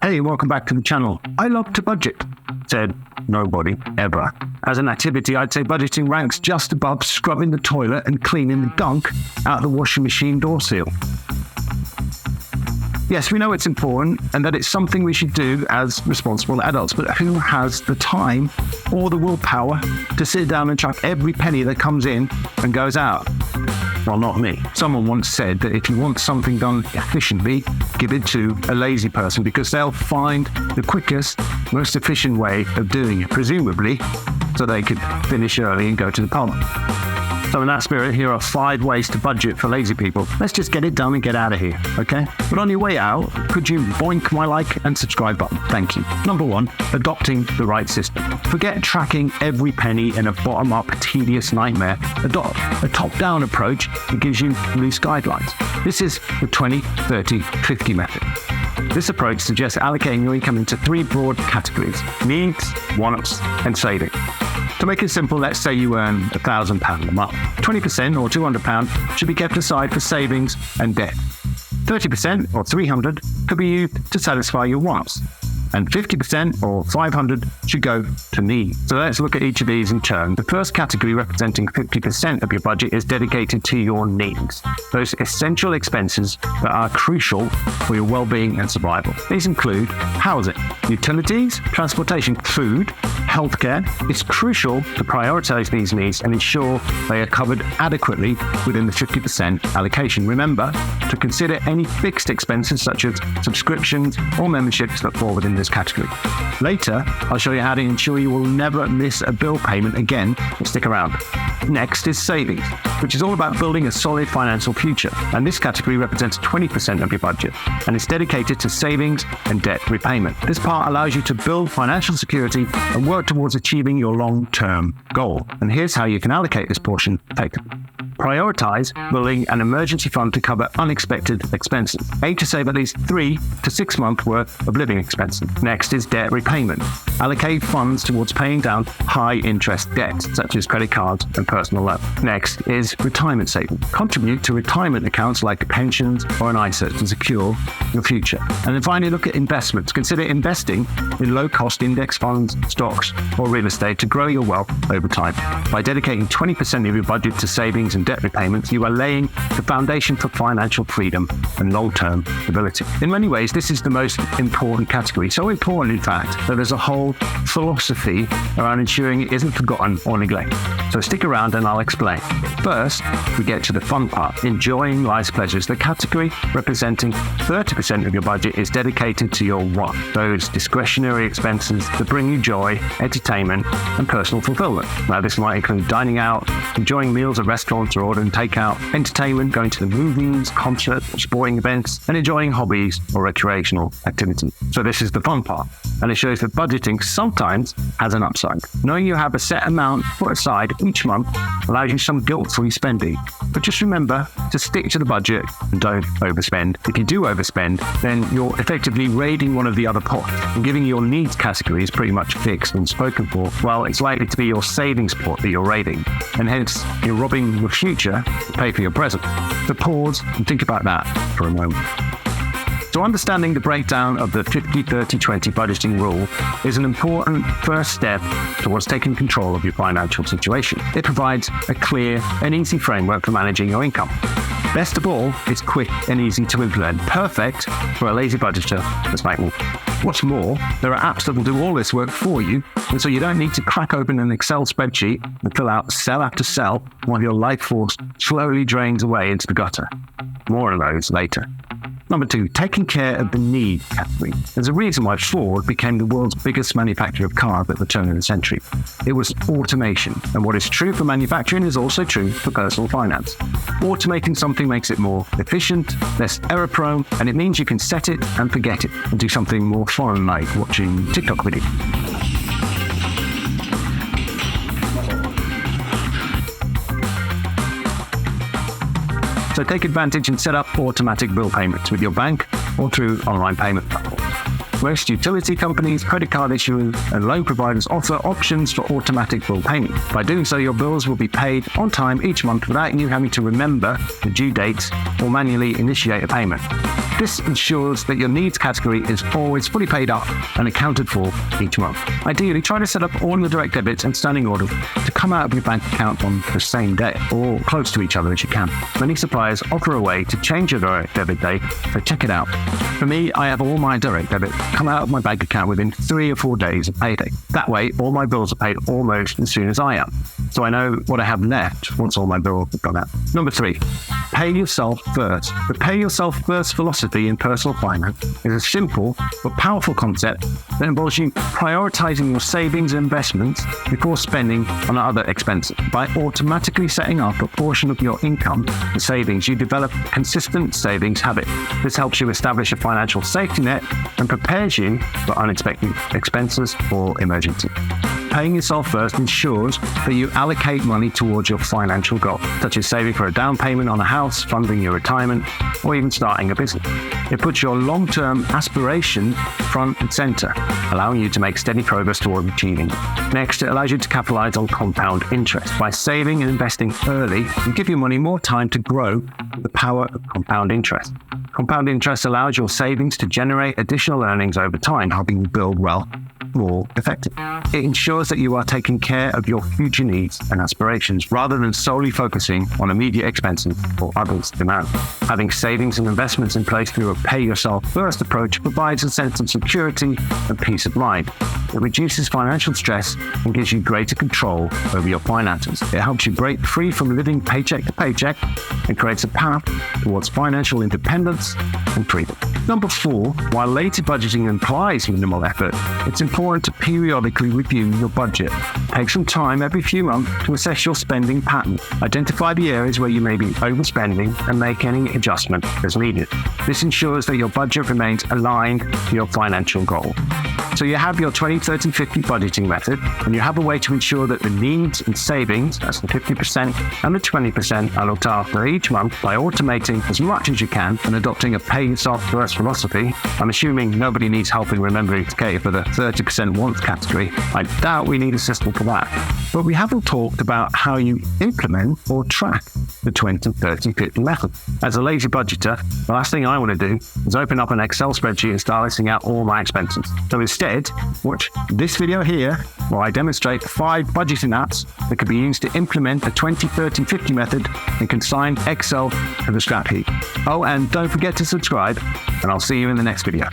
Hey, welcome back to the channel. I love to budget, said nobody ever. As an activity, I'd say budgeting ranks just above scrubbing the toilet and cleaning the gunk out of the washing machine door seal. Yes, we know it's important and that it's something we should do as responsible adults, but who has the time or the willpower to sit down and track every penny that comes in and goes out? Well, not me. Someone once said that if you want something done efficiently, give it to a lazy person because they'll find the quickest, most efficient way of doing it, presumably so they could finish early and go to the pub. So in that spirit, here are 5 ways to budget for lazy people. Let's just get it done and get out of here, okay? But on your way out, could you boink my like and subscribe button? Thank you. Number 1, adopting the right system. Forget tracking every penny in a bottom-up, tedious nightmare. Adopt a top-down approach that gives you loose guidelines. This is the 20, 30, 50 method. This approach suggests allocating your income into 3 broad categories: needs, wants, and saving. To make it simple, let's say you earn £1,000 a month. 20% or £200 should be kept aside for savings and debt. 30% or £300 could be used to satisfy your wants. And 50% or $500 should go to needs. So let's look at each of these in turn. The first category, representing 50% of your budget, is dedicated to your needs. Those essential expenses that are crucial for your well-being and survival. These include housing, utilities, transportation, food, healthcare. It's crucial to prioritize these needs and ensure they are covered adequately within the 50% allocation. Remember to consider any fixed expenses such as subscriptions or memberships that fall within this category. Later, I'll show you how to ensure you will never miss a bill payment again, so stick around. Next is savings, which is all about building a solid financial future. And this category represents 20% of your budget and is dedicated to savings and debt repayment. This part allows you to build financial security and work towards achieving your long-term goal. And here's how you can allocate this portion effectively. Prioritize building an emergency fund to cover unexpected expenses. Aim to save at least 3 to 6 months worth of living expenses. Next is debt repayment. Allocate funds towards paying down high-interest debts, such as credit cards and personal loans. Next is retirement savings. Contribute to retirement accounts like pensions or an ISA to secure your future. And then finally, look at investments. Consider investing in low-cost index funds, stocks, or real estate to grow your wealth over time. By dedicating 20% of your budget to savings and debt repayments, you are laying the foundation for financial freedom and long-term stability. In many ways, this is the most important category. So important, in fact, that there's a whole philosophy around ensuring it isn't forgotten or neglected. So stick around and I'll explain. First, we get to the fun part, enjoying life's pleasures. The category representing 30% of your budget is dedicated to your want, those discretionary expenses that bring you joy, entertainment, and personal fulfillment. Now, this might include dining out, enjoying meals at restaurants or ordering takeout, entertainment, going to the movies, concerts, or sporting events, and enjoying hobbies or recreational activities. So this is the fun part, and it shows that budgeting sometimes has an upside. Knowing you have a set amount put aside each month allows you some guilt-free spending. But just remember to stick to the budget and don't overspend. If you do overspend, then you're effectively raiding one of the other pots, and giving your needs category is pretty much fixed and spoken for, while it's likely to be your savings pot that you're raiding, and hence you're robbing your future to pay for your present. So pause and think about that for a moment. So understanding the breakdown of the 50-30-20 budgeting rule is an important first step towards taking control of your financial situation. It provides a clear and easy framework for managing your income. Best of all, it's quick and easy to implement, perfect for a lazy budgeter that's like me. What's more, there are apps that will do all this work for you, and so you don't need to crack open an Excel spreadsheet and fill out cell after cell while your life force slowly drains away into the gutter. More of those later. Number 2, taking care of the need category. There's a reason why Ford became the world's biggest manufacturer of cars at the turn of the century. It was automation, and what is true for manufacturing is also true for personal finance. Automating something makes it more efficient, less error-prone, and it means you can set it and forget it and do something more fun like watching TikTok videos. So take advantage and set up automatic bill payments with your bank or through online payment platforms. Most utility companies, credit card issuers, and loan providers offer options for automatic bill payment. By doing so, your bills will be paid on time each month without you having to remember the due dates or manually initiate a payment. This ensures that your needs category is always fully paid up and accounted for each month. Ideally, try to set up all the direct debits and standing orders to come out of your bank account on the same day, or close to each other as you can. Many suppliers offer a way to change your direct debit date, so check it out. For me, I have all my direct debit come out of my bank account within 3 or 4 days of payday. That way, all my bills are paid almost as soon as I am, so I know what I have left once all my bills have gone out. Number 3, pay yourself first. The pay yourself first philosophy in personal finance is a simple but powerful concept that involves you prioritizing your savings and investments before spending on other expenses. By automatically setting up a portion of your income for savings, you develop a consistent savings habit. This helps you establish a financial safety net and prepares you for unexpected expenses or emergencies. Paying yourself first ensures that you allocate money towards your financial goals, such as saving for a down payment on a house, funding your retirement, or even starting a business. It puts your long-term aspiration front and center, allowing you to make steady progress towards achieving it. Next, it allows you to capitalize on compound interest. By saving and investing early, you give your money more time to grow with the power of compound interest. Compound interest allows your savings to generate additional earnings over time, helping you build wealth more effectively. It ensures that you are taking care of your future needs and aspirations rather than solely focusing on immediate expenses or others' demands. Having savings and investments in place through a pay-yourself-first approach provides a sense of security and peace of mind. It reduces financial stress and gives you greater control over your finances. It helps you break free from living paycheck to paycheck and creates a path towards financial independence and freedom. Number 4, while later budgeting implies minimal effort, it's important to periodically review your budget. Take some time every few months to assess your spending pattern. Identify the areas where you may be overspending and make any adjustment as needed. This ensures that your budget remains aligned to your financial goal. So you have your 20, 30, 50 budgeting method, and you have a way to ensure that the needs and savings, that's the 50% and the 20%, are looked after each month by automating as much as you can and adopting a pay-yourself-first philosophy. I'm assuming nobody needs help in remembering to cater for the 30% wants category. I doubt we need a system for that. But we haven't talked about how you implement or track the 20, 30, 50 method. As a lazy budgeter, the last thing I want to do is open up an Excel spreadsheet and start listing out all my expenses. So instead, watch this video here where I demonstrate 5 budgeting apps that can be used to implement the 20, 30, 50 method and consign Excel to the scrap heap. Oh, and don't forget to subscribe, and I'll see you in the next video.